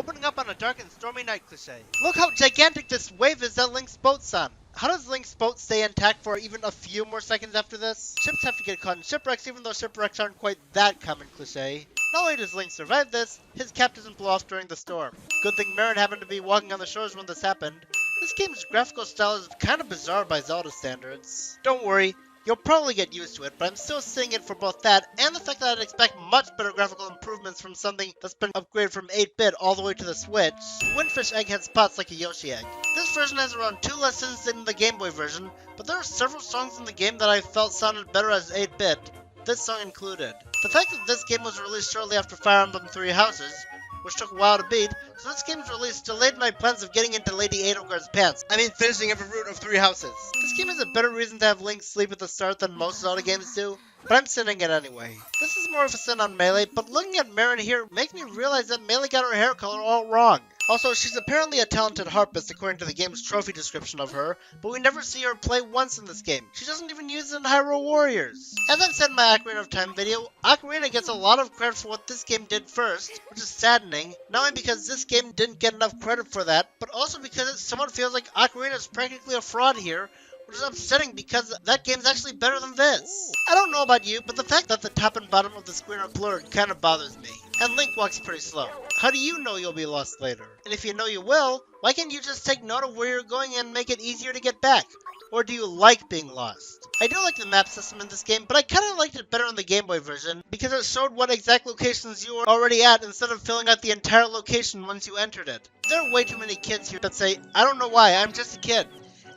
opening up on a dark and stormy night cliché. Look how gigantic this wave is that Link's boat's on. How does Link's boat stay intact for even a few more seconds after this? Ships have to get caught in shipwrecks even though shipwrecks aren't quite that common cliché. Not only does Link survive this, his cap doesn't blow off during the storm. Good thing Marin happened to be walking on the shores when this happened. This game's graphical style is kind of bizarre by Zelda standards. Don't worry, you'll probably get used to it, but I'm still seeing it for both that and the fact that I'd expect much better graphical improvements from something that's been upgraded from 8-bit all the way to the Switch. Windfish Egg had spots like a Yoshi egg. This version has around 2 lessons than the Game Boy version, but there are several songs in the game that I felt sounded better as 8-bit, this song included. The fact that this game was released shortly after Fire Emblem Three Houses, which took a while to beat, so this game's release delayed my plans of getting into Lady Edelgard's pants. I mean finishing every route of Three Houses. This game has a better reason to have Link sleep at the start than most Zelda games do, but I'm sinning it anyway. This is more of a sin on Melee, but looking at Marin here makes me realize that Melee got her hair color all wrong. Also, she's apparently a talented harpist according to the game's trophy description of her, but we never see her play once in this game. She doesn't even use it in Hyrule Warriors. As I've said in my Ocarina of Time video, Ocarina gets a lot of credit for what this game did first, which is saddening, not only because this game didn't get enough credit for that, but also because it somewhat feels like Ocarina is practically a fraud here, which is upsetting because that game's actually better than this. I don't know about you, but the fact that the top and bottom of the screen are blurred kinda bothers me. And Link walks pretty slow. How do you know you'll be lost later? And if you know you will, why can't you just take note of where you're going and make it easier to get back? Or do you like being lost? I do like the map system in this game, but I kinda liked it better in the Game Boy version because it showed what exact locations you were already at instead of filling out the entire location once you entered it. There are way too many kids here that say, I don't know why, I'm just a kid.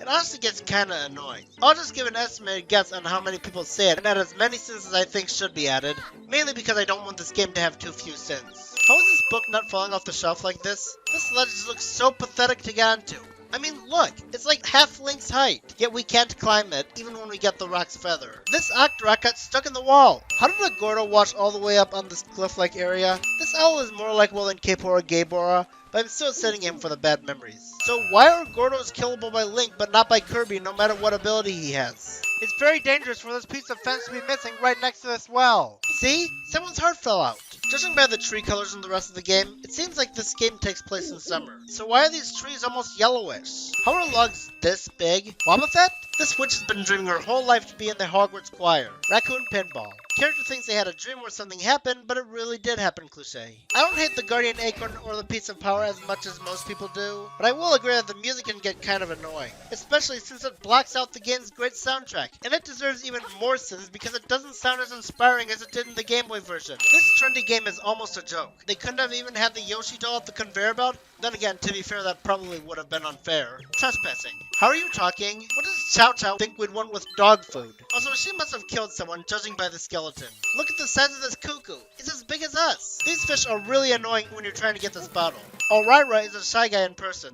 It honestly gets kinda annoying. I'll just give an estimated guess on how many people say it and add as many sins as I think should be added, mainly because I don't want this game to have too few sins. How is this book not falling off the shelf like this? This ledge looks so pathetic to get onto. I mean, look, it's like half Link's height, yet we can't climb it, even when we get the rock's feather. This Octorok got stuck in the wall. How did a Gordo wash all the way up on this cliff-like area? This owl is more likable than Kaepora Gaebora, but I'm still setting him for the bad memories. So why are Gordos killable by Link but not by Kirby no matter what ability he has? It's very dangerous for this piece of fence to be missing right next to this well. See? Someone's heart fell out. Judging by the tree colors in the rest of the game, it seems like this game takes place in summer. So why are these trees almost yellowish? How are logs this big? Wobbuffet? This witch has been dreaming her whole life to be in the Hogwarts choir. Raccoon Pinball. Character thinks they had a dream where something happened, but it really did happen cliché. I don't hate the Guardian Acorn or the Piece of Power as much as most people do, but I will agree that the music can get kind of annoying, especially since it blocks out the game's great soundtrack, and it deserves even more sins because it doesn't sound as inspiring as it did in the Game Boy version. This trendy game is almost a joke. They couldn't have even had the Yoshi doll at the conveyor belt? Then again, to be fair, that probably would have been unfair. Trespassing. How are you talking? What does Chow Chow think we'd want with dog food? Also, she must have killed someone, judging by the skeleton. Look at the size of this cuckoo. It's as big as us. These fish are really annoying when you're trying to get this bottle. Alrira is a shy guy in person.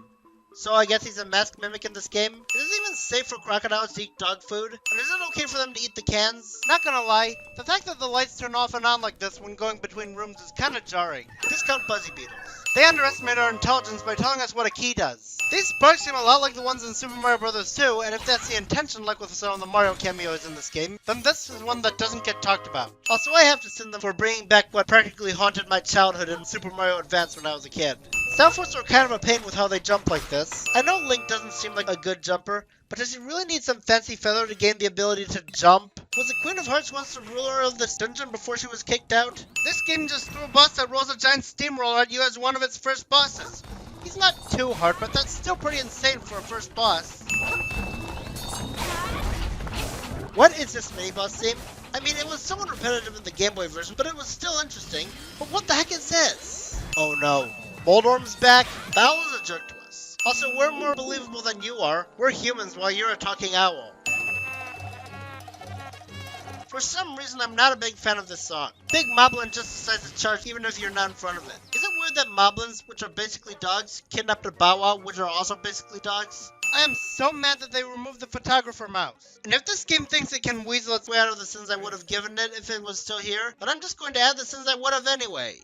So I guess he's a masked mimic in this game? Is it even safe for crocodiles to eat dog food? And is it okay for them to eat the cans? Not gonna lie, the fact that the lights turn off and on like this when going between rooms is kinda jarring. Discount Buzzy Beetles. They underestimate our intelligence by telling us what a key does. These sparks seem a lot like the ones in Super Mario Bros. 2, and if that's the intention, like with some of the Mario cameos in this game, then this is one that doesn't get talked about. Also, I have to send them for bringing back what practically haunted my childhood in Super Mario Advance when I was a kid. Stalforts are kind of a pain with how they jump like this. I know Link doesn't seem like a good jumper, but does he really need some fancy feather to gain the ability to jump? Was the Queen of Hearts once the ruler of this dungeon before she was kicked out? This game just threw a boss that rolls a giant steamroller at you as one of its first bosses. He's not too hard, but that's still pretty insane for a first boss. What is this mini-boss theme? I mean, it was somewhat repetitive in the Game Boy version, but it was still interesting. But what the heck is this? Oh no. Moldorm's back? That was a jerk to us. Also, we're more believable than you are. We're humans while you're a talking owl. For some reason, I'm not a big fan of this song. Big Moblin just decides to charge even if you're not in front of it. Is it weird that Moblins, which are basically dogs, kidnapped a Bow Wow, which are also basically dogs? I am so mad that they removed the photographer mouse. And if this game thinks it can weasel its way out of the sins I would have given it if it was still here, then I'm just going to add the sins I would have anyway.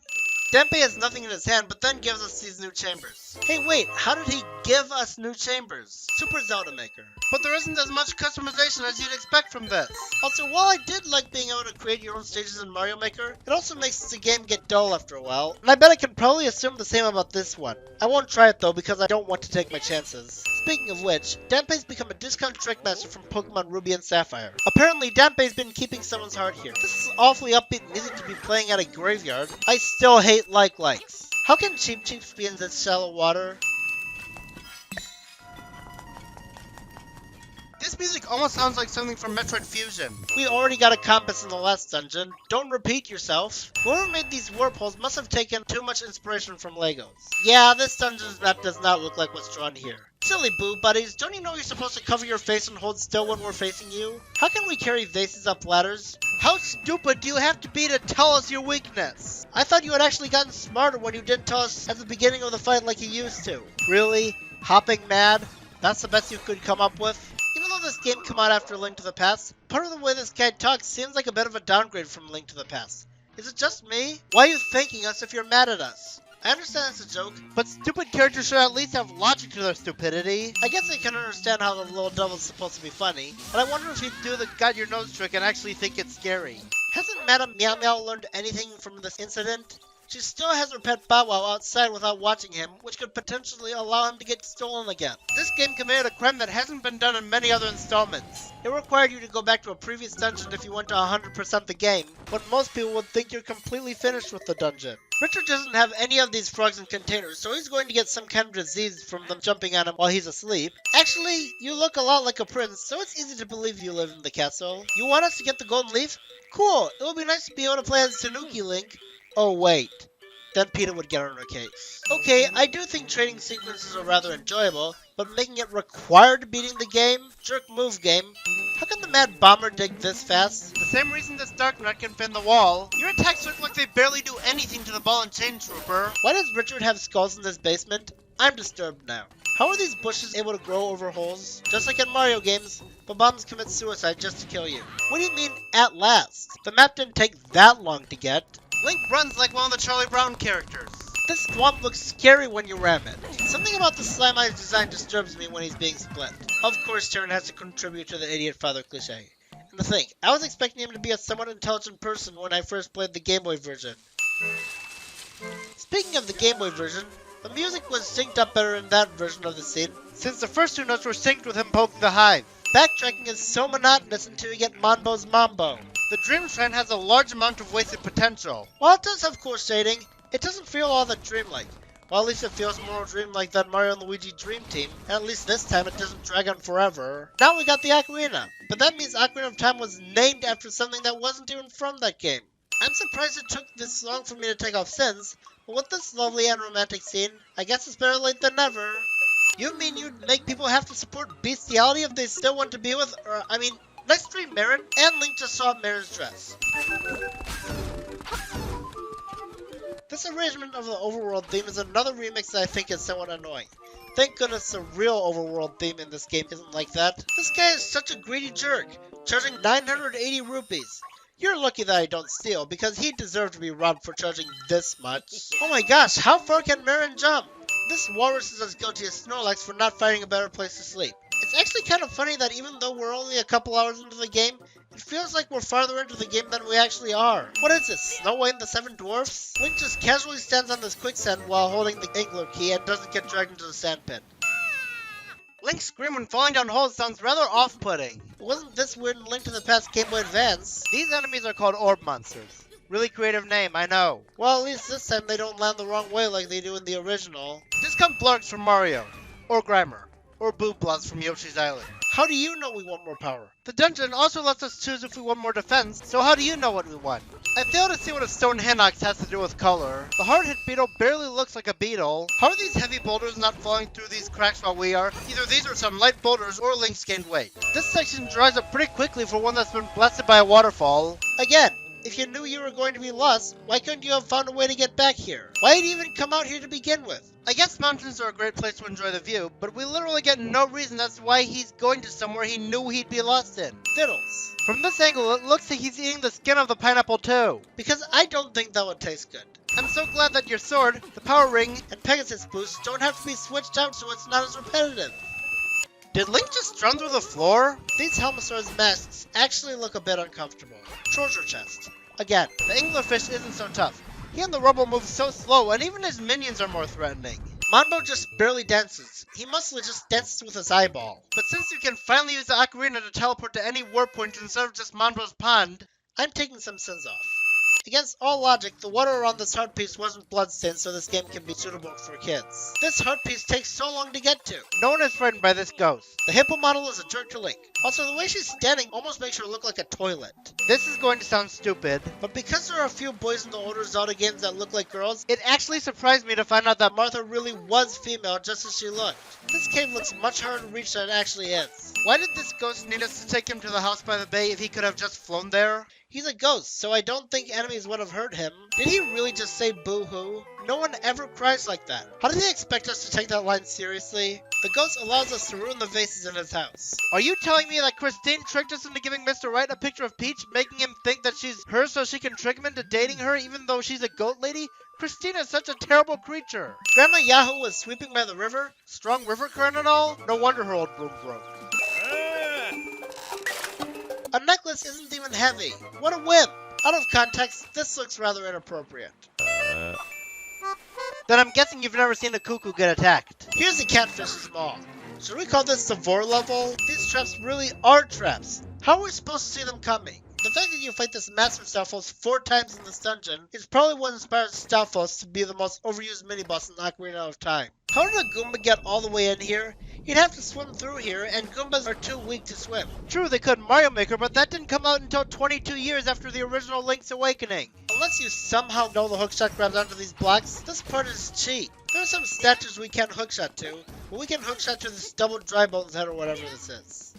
Dampé has nothing in his hand, but then gives us these new chambers. Hey wait, how did he give us new chambers? Super Zelda Maker. But there isn't as much customization as you'd expect from this. Also, while I did like being able to create your own stages in Mario Maker, it also makes the game get dull after a while, and I bet I can probably assume the same about this one. I won't try it though because I don't want to take my chances. Speaking of which, Dampé's become a discount Trickmaster from Pokemon Ruby and Sapphire. Apparently, Dampé's been keeping someone's heart here. This is awfully upbeat music to be playing at a graveyard. I still hate likes. How can Cheep Cheeps be in this shallow water? This music almost sounds like something from Metroid Fusion. We already got a compass in the last dungeon. Don't repeat yourself. Whoever made these warp holes must have taken too much inspiration from Legos. Yeah, this dungeon's map does not look like what's drawn here. Silly boo buddies, don't you know you're supposed to cover your face and hold still when we're facing you? How can we carry vases up ladders? How stupid do you have to be to tell us your weakness? I thought you had actually gotten smarter when you didn't tell us at the beginning of the fight like you used to. Really? Hopping mad? That's the best you could come up with? Even though this game came out after Link to the Past, part of the way this guy talks seems like a bit of a downgrade from Link to the Past. Is it just me? Why are you thanking us if you're mad at us? I understand it's a joke, but stupid characters should at least have logic to their stupidity. I guess I can understand how the little devil's supposed to be funny, but I wonder if he'd do the got your nose trick and actually think it's scary. Hasn't Madame Meow Meow learned anything from this incident? She still has her pet Bow Wow outside without watching him, which could potentially allow him to get stolen again. This game committed a crime that hasn't been done in many other installments. It required you to go back to a previous dungeon if you want to 100% the game, when most people would think you're completely finished with the dungeon. Richard doesn't have any of these frogs in containers, so he's going to get some kind of disease from them jumping on him while he's asleep. Actually, you look a lot like a prince, so it's easy to believe you live in the castle. You want us to get the golden leaf? Cool, it would be nice to be able to play as Tanuki Link. Oh wait, then Peter would get on her case. Okay, I do think trading sequences are rather enjoyable, but making it required beating the game? Jerk move game. How can the Mad Bomber dig this fast? The same reason this Dark Knight can fin the wall. Your attacks look like they barely do anything to the ball and chain trooper. Why does Richard have skulls in this basement? I'm disturbed now. How are these bushes able to grow over holes? Just like in Mario games, Bob-ombs commit suicide just to kill you. What do you mean, at last? The map didn't take that long to get. Link runs like one of the Charlie Brown characters. This swamp looks scary when you ram it. Something about the Slime Eyes design disturbs me when he's being split. Of course, Taran has to contribute to the idiot father cliche. And to think, I was expecting him to be a somewhat intelligent person when I first played the Gameboy version. Speaking of the Gameboy version, the music was synced up better in that version of the scene, since the first two notes were synced with him poking the hive. Backtracking is so monotonous until you get Mambo's Mambo. The Dream Shrine has a large amount of wasted potential. While it does have cool shading, it doesn't feel all that dreamlike. Well, at least it feels more dreamlike than Mario and Luigi Dream Team, and at least this time it doesn't drag on forever. Now we got the Ocarina, but that means Ocarina of Time was named after something that wasn't even from that game. I'm surprised it took this long for me to take off Sins, but with this lovely and romantic scene, I guess it's better late than never. You mean you'd make people have to support bestiality if they still want to be with, nice dream, Marin. And Link just saw Marin's dress. This arrangement of the overworld theme is another remix that I think is somewhat annoying. Thank goodness the real overworld theme in this game isn't like that. This guy is such a greedy jerk, charging 980 rupees. You're lucky that I don't steal, because he deserved to be robbed for charging this much. Oh my gosh, how far can Marin jump? This walrus is as guilty as Snorlax for not finding a better place to sleep. It's actually kind of funny that even though we're only a couple hours into the game, it feels like we're farther into the game than we actually are. What is this, Snow White and the Seven Dwarfs? Link just casually stands on this quicksand while holding the angler key and doesn't get dragged into the sand pit. Link's scream when falling down holes sounds rather off-putting. Wasn't this weird in Link to the Past Game Boy Advance? These enemies are called orb monsters. Really creative name, I know. Well, at least this time they don't land the wrong way like they do in the original. Just come Blarks from Mario. Or Grimer. Or Booblobs from Yoshi's Island. How do you know we want more power? The dungeon also lets us choose if we want more defense, so how do you know what we want? I fail to see what a stone Hinox has to do with color. The hard-hit beetle barely looks like a beetle. How are these heavy boulders not falling through these cracks while we are? Either these are some light boulders or Link's gained weight. This section dries up pretty quickly for one that's been blasted by a waterfall. Again, if you knew you were going to be lost, why couldn't you have found a way to get back here? Why did you even come out here to begin with? I guess mountains are a great place to enjoy the view, but we literally get no reason as to why he's going to somewhere he knew he'd be lost in. Fiddles. From this angle, it looks like he's eating the skin of the pineapple too. Because I don't think that would taste good. I'm so glad that your sword, the power ring, and Pegasus boost don't have to be switched out so it's not as repetitive. Did Link just run through the floor? These Helmasaur's masks actually look a bit uncomfortable. Treasure chest. Again, the anglerfish isn't so tough. He and the rubble move so slow, and even his minions are more threatening. Manbo just barely dances. He mostly just dances with his eyeball. But since you can finally use the ocarina to teleport to any warp point instead of just Manbo's pond, I'm taking some sins off. Against all logic, the water around this heart piece wasn't bloodstained, so this game can be suitable for kids. This heart piece takes so long to get to. No one is frightened by this ghost. The hippo model is a jerk to Link. Also, the way she's standing almost makes her look like a toilet. This is going to sound stupid, but because there are a few boys in the older Zelda games that look like girls, it actually surprised me to find out that Martha really was female just as she looked. This cave looks much harder to reach than it actually is. Why did this ghost need us to take him to the house by the bay if he could have just flown there? He's a ghost, so I don't think enemies would have hurt him. Did he really just say boo-hoo? No one ever cries like that. How do they expect us to take that line seriously? The ghost allows us to ruin the vases in his house. Are you telling me that Christine tricked us into giving Mr. Right a picture of Peach, making him think that she's her so she can trick him into dating her even though she's a goat lady? Christine is such a terrible creature. Grandma Yahoo was sweeping by the river? Strong river current and all? No wonder her old broom broke. A necklace isn't even heavy. What a whip! Out of context, this looks rather inappropriate. Then I'm guessing you've never seen a cuckoo get attacked. Here's the catfish's maw. Should we call this the Vor level? These traps really are traps. How are we supposed to see them coming? The fact that you fight this Master Stalfos 4 times in this dungeon is probably what inspired Stalfos to be the most overused mini-boss in Ocarina of Time. How did a Goomba get all the way in here? He'd have to swim through here, and Goombas are too weak to swim. True, they could Mario Maker, but that didn't come out until 22 years after the original Link's Awakening. Unless you somehow know the hookshot grabs onto these blocks, this part is cheat. There are some statues we can't hookshot to, but we can hookshot to this double dry bones head or whatever this is.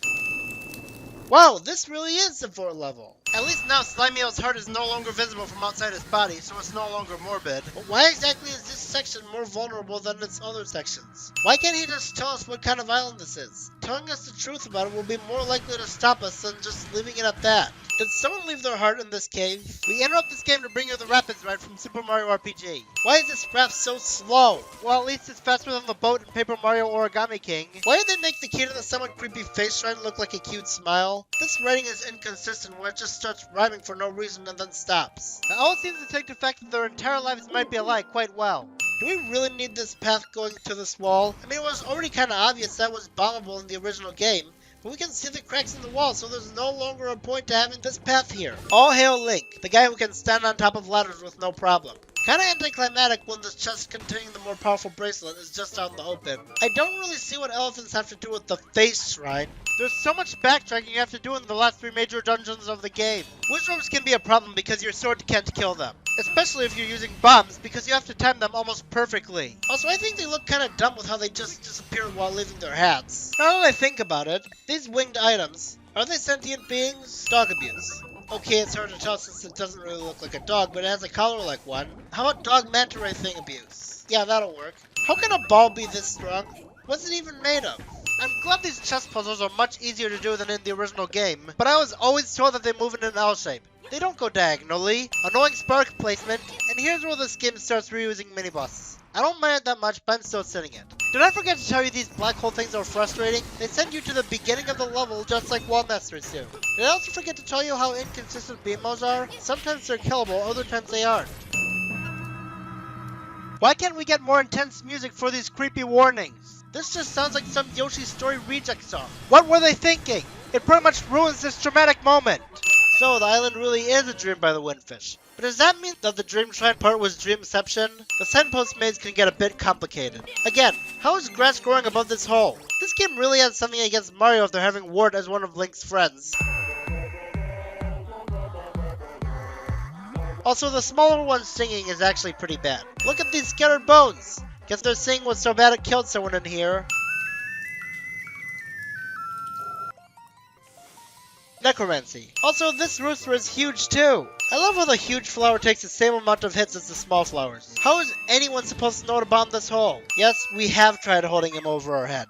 Wow, this really is the 4 level. At least now Slimeo's heart is no longer visible from outside his body, so it's no longer morbid. But why exactly is this section more vulnerable than its other sections? Why can't he just tell us what kind of island this is? Telling us the truth about it will be more likely to stop us than just leaving it at that. Did someone leave their heart in this cave? We interrupt this game to bring you the Rapids ride from Super Mario RPG. Why is this raft so slow? Well, at least it's faster than the boat in Paper Mario Origami King. Why did they make the key to the somewhat creepy face shrine look like a cute smile? This writing is inconsistent where it just starts rhyming for no reason and then stops. The owl seems to take the fact that their entire lives might be alike quite well. Do we really need this path going to this wall? I mean, it was already kind of obvious that was bombable in the original game, but we can see the cracks in the wall, so there's no longer a point to having this path here. All hail Link, the guy who can stand on top of ladders with no problem. Kinda anticlimactic when this chest containing the more powerful bracelet is just out in the open. I don't really see what elephants have to do with the face shrine. There's so much backtracking you have to do in the last 3 major dungeons of the game. Wish ropes can be a problem because your sword can't kill them. Especially if you're using bombs, because you have to time them almost perfectly. Also, I think they look kinda dumb with how they just disappear while leaving their hats. Now that I think about it, these winged items, are they sentient beings? Dog abuse. Okay, it's hard to tell since it doesn't really look like a dog, but it has a collar like one. How about dog manta ray thing abuse? Yeah, that'll work. How can a ball be this strong? What's it even made of? I'm glad these chess puzzles are much easier to do than in the original game, but I was always told that they move in an L shape. They don't go diagonally. Annoying spark placement, and here's where this game starts reusing mini-bosses. I don't mind it that much, but I'm still sitting it. Did I forget to tell you these black hole things are frustrating? They send you to the beginning of the level just like wall masters do. Did I also forget to tell you how inconsistent beam modes are? Sometimes they're killable, other times they aren't. Why can't we get more intense music for these creepy warnings? This just sounds like some Yoshi Story reject song. What were they thinking? It pretty much ruins this dramatic moment. So, the island really is a dream by the Windfish. But does that mean that the Dream Shrine part was Dreamception? The Signpost Maze can get a bit complicated. Again, how is grass growing above this hole? This game really has something against Mario if they're having Wart as one of Link's friends. Also, the smaller one singing is actually pretty bad. Look at these scattered bones! Guess their singing was so bad it killed someone in here. Necromancy. Also, this rooster is huge too. I love how the huge flower takes the same amount of hits as the small flowers. How is anyone supposed to know to bomb this hole? Yes, we have tried holding him over our head.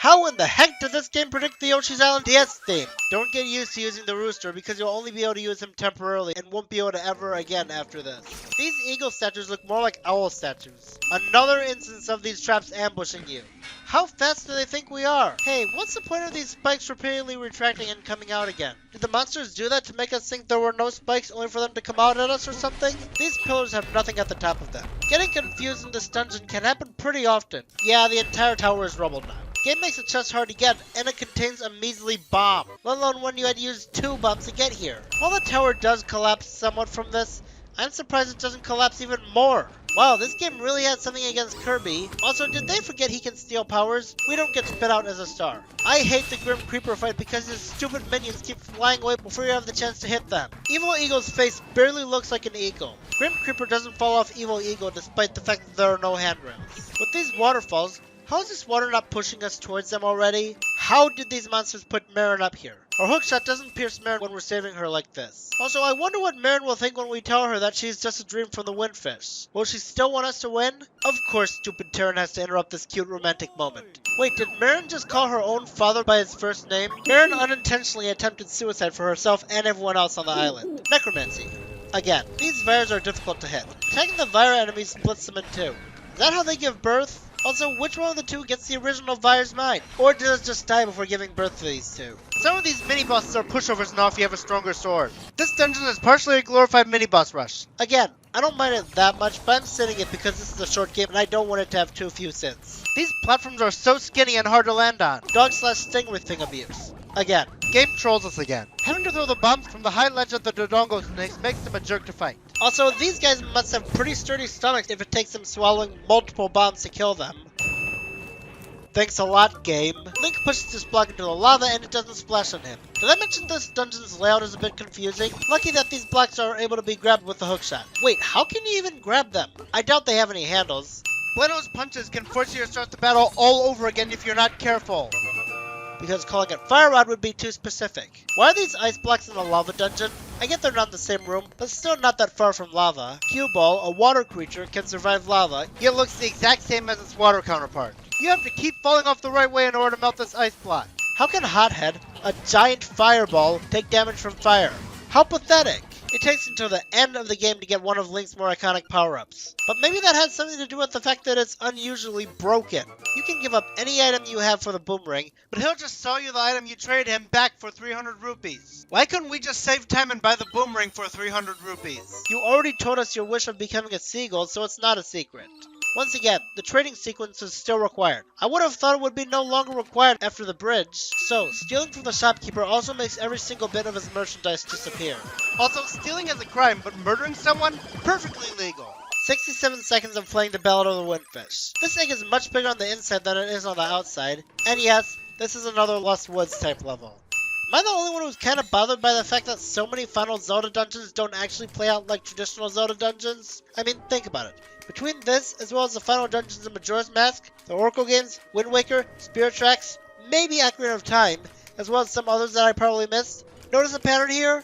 How in the heck did this game predict the Yoshi's Island DS theme? Don't get used to using the rooster because you'll only be able to use him temporarily and won't be able to ever again after this. These eagle statues look more like owl statues. Another instance of these traps ambushing you. How fast do they think we are? Hey, what's the point of these spikes repeatedly retracting and coming out again? Did the monsters do that to make us think there were no spikes only for them to come out at us or something? These pillars have nothing at the top of them. Getting confused in this dungeon can happen pretty often. Yeah, the entire tower is rubble now. Game makes the chest hard to get, and it contains a measly bomb, let alone when you had used 2 bombs to get here. While the tower does collapse somewhat from this, I'm surprised it doesn't collapse even more. Wow, this game really had something against Kirby. Also, did they forget he can steal powers? We don't get spit out as a star. I hate the Grim Creeper fight because his stupid minions keep flying away before you have the chance to hit them. Evil Eagle's face barely looks like an eagle. Grim Creeper doesn't fall off Evil Eagle despite the fact that there are no handrails. With these waterfalls, how is this water not pushing us towards them already? How did these monsters put Marin up here? Our hookshot doesn't pierce Marin when we're saving her like this. Also, I wonder what Marin will think when we tell her that she's just a dream from the Windfish. Will she still want us to win? Of course, stupid Terran has to interrupt this cute romantic moment. Wait, did Marin just call her own father by his first name? Marin unintentionally attempted suicide for herself and everyone else on the island. Necromancy. Again, these Vires are difficult to hit. Attacking the Vire enemies splits them in 2. Is that how they give birth? Also, which one of the 2 gets the original Vire's mind? Or does it just die before giving birth to these 2? Some of these mini-bosses are pushovers now if you have a stronger sword. This dungeon is partially a glorified mini-boss rush. Again, I don't mind it that much, but I'm sitting it because this is a short game and I don't want it to have too few sins. These platforms are so skinny and hard to land on. Dog/stingray thing abuse. Again, game trolls us again. Having to throw the bombs from the high ledge at the Dodongo snakes makes them a jerk to fight. Also, these guys must have pretty sturdy stomachs if it takes them swallowing multiple bombs to kill them. Thanks a lot, game. Link pushes this block into the lava and it doesn't splash on him. Did I mention this dungeon's layout is a bit confusing? Lucky that these blocks are able to be grabbed with the hookshot. Wait, how can you even grab them? I doubt they have any handles. Bleno's punches can force you to start the battle all over again if you're not careful. Because calling it Fire Rod would be too specific. Why are these ice blocks in the lava dungeon? I get they're not in the same room, but still not that far from lava. Cue Ball, a water creature, can survive lava, yet looks the exact same as its water counterpart. You have to keep falling off the right way in order to melt this ice block. How can Hothead, a giant fireball, take damage from fire? How pathetic! It takes until the end of the game to get one of Link's more iconic power-ups. But maybe that has something to do with the fact that it's unusually broken. You can give up any item you have for the boomerang, but he'll just sell you the item you trade him back for 300 rupees. Why couldn't we just save time and buy the boomerang for 300 rupees? You already told us your wish of becoming a seagull, so it's not a secret. Once again, the trading sequence is still required. I would have thought it would be no longer required after the bridge. So, stealing from the shopkeeper also makes every single bit of his merchandise disappear. Also, stealing is a crime, but murdering someone? Perfectly legal. 67 seconds of playing the Ballad of the Windfish. This egg is much bigger on the inside than it is on the outside. And yes, this is another Lost Woods type level. Am I the only one who's kind of bothered by the fact that so many Final Zelda dungeons don't actually play out like traditional Zelda dungeons? I mean, think about it. Between this, as well as the final dungeons in Majora's Mask, the Oracle games, Wind Waker, Spirit Tracks, maybe Ocarina of Time, as well as some others that I probably missed, notice a pattern here?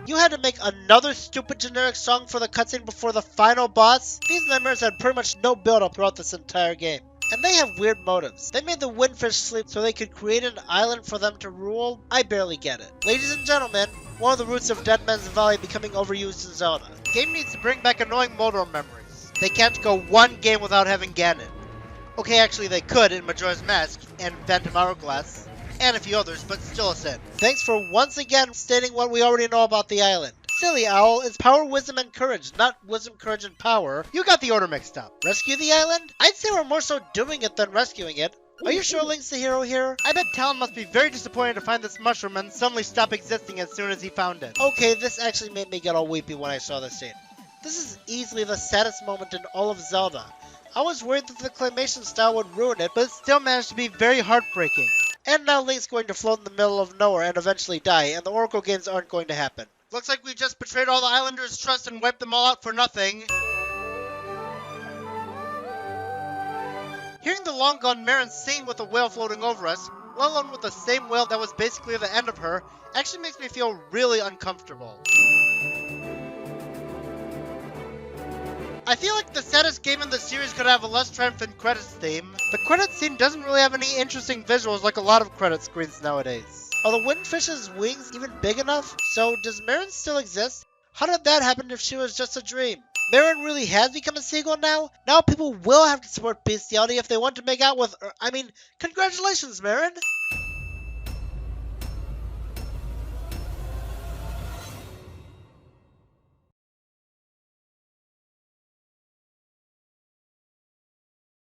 You had to make another stupid generic song for the cutscene before the final boss? These nightmares had pretty much no build-up throughout this entire game. And they have weird motives. They made the Windfish sleep so they could create an island for them to rule? I barely get it. Ladies and gentlemen, one of the roots of Dead Man's Valley becoming overused in Zelda. The game needs to bring back annoying Moldor memories. They can't go one game without having Ganon. Okay, actually they could in Majora's Mask and Phantom Hourglass, and a few others, but still a sin. Thanks for once again stating what we already know about the island. Silly Owl, it's power, wisdom, and courage, not wisdom, courage, and power. You got the order mixed up. Rescue the island? I'd say we're more so doing it than rescuing it. Are you sure Link's the hero here? I bet Talon must be very disappointed to find this mushroom and suddenly stop existing as soon as he found it. Okay, this actually made me get all weepy when I saw this scene. This is easily the saddest moment in all of Zelda. I was worried that the claymation style would ruin it, but it still managed to be very heartbreaking. And now Link's going to float in the middle of nowhere and eventually die, and the Oracle games aren't going to happen. Looks like we just betrayed all the Islanders' trust and wiped them all out for nothing. Hearing the long-gone Marin sing with a whale floating over us, let alone with the same whale that was basically the end of her, actually makes me feel really uncomfortable. I feel like the saddest game in the series could have a less triumphant credits theme. The credits scene doesn't really have any interesting visuals like a lot of credit screens nowadays. Are the windfish's wings even big enough? So, does Marin still exist? How did that happen if she was just a dream? Marin really has become a seagull now? Now people will have to support bestiality if they want to make out with her. I mean, congratulations, Marin!